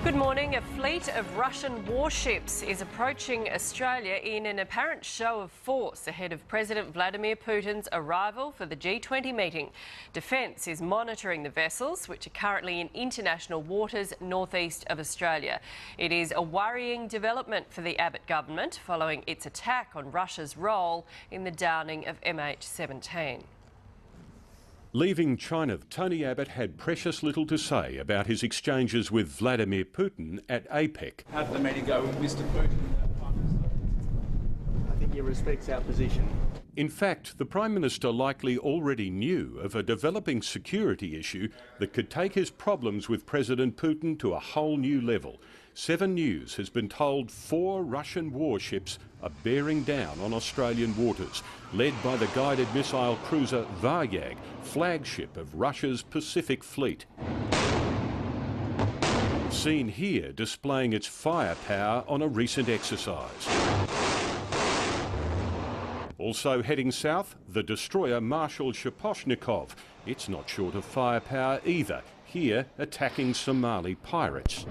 Good morning. A fleet of Russian warships is approaching Australia in an apparent show of force ahead of President Vladimir Putin's arrival for the G20 meeting. Defence is monitoring the vessels, which are currently in international waters northeast of Australia. It is a worrying development for the Abbott government following its attack on Russia's role in the downing of MH17. Leaving China, Tony Abbott had precious little to say about his exchanges with Vladimir Putin at APEC. How did the meeting go with Mr. Putin? I think he respects our position. In fact, the Prime Minister likely already knew of a developing security issue that could take his problems with President Putin to a whole new level. 7 News has been told 4 Russian warships are bearing down on Australian waters, led by the guided missile cruiser Varyag, flagship of Russia's Pacific Fleet. Seen here displaying its firepower on a recent exercise. Also heading south, the destroyer Marshal Shaposhnikov. It's not short of firepower either, here attacking Somali pirates.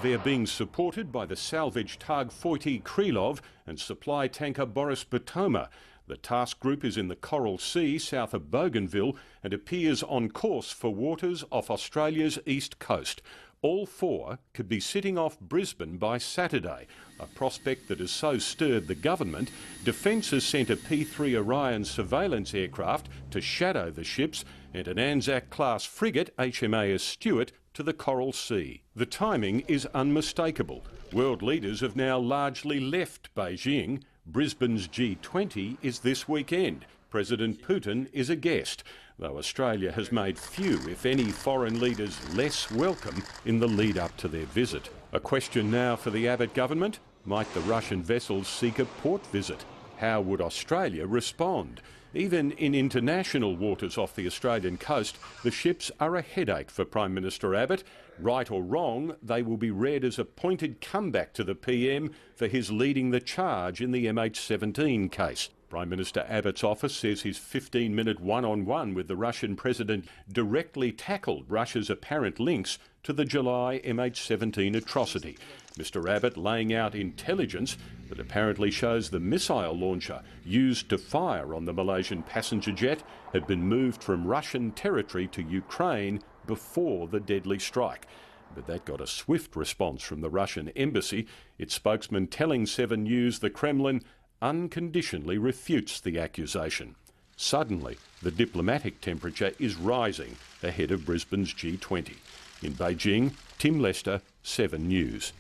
They're being supported by the salvage tug Foyti Krylov and supply tanker Boris Batoma. The task group is in the Coral Sea south of Bougainville and appears on course for waters off Australia's east coast. All 4 could be sitting off Brisbane by Saturday, a prospect that has so stirred the government. Defence has sent a P3 Orion surveillance aircraft to shadow the ships and an Anzac-class frigate, HMAS Stuart, to the Coral Sea. The timing is unmistakable. World leaders have now largely left Beijing. Brisbane's G20 is this weekend. President Putin is a guest, though Australia has made few, if any, foreign leaders less welcome in the lead up to their visit. A question now for the Abbott government: might the Russian vessels seek a port visit? How would Australia respond? Even in international waters off the Australian coast, the ships are a headache for Prime Minister Abbott. Right or wrong, they will be read as a pointed comeback to the PM for his leading the charge in the MH17 case. Prime Minister Abbott's office says his 15-minute one-on-one with the Russian president directly tackled Russia's apparent links to the July MH17 atrocity. Mr Abbott laying out intelligence that apparently shows the missile launcher used to fire on the Malaysian passenger jet had been moved from Russian territory to Ukraine before the deadly strike. But that got a swift response from the Russian embassy, its spokesman telling 7 News the Kremlin unconditionally refutes the accusation. Suddenly, the diplomatic temperature is rising ahead of Brisbane's G20. In Beijing, Tim Lester, 7 News.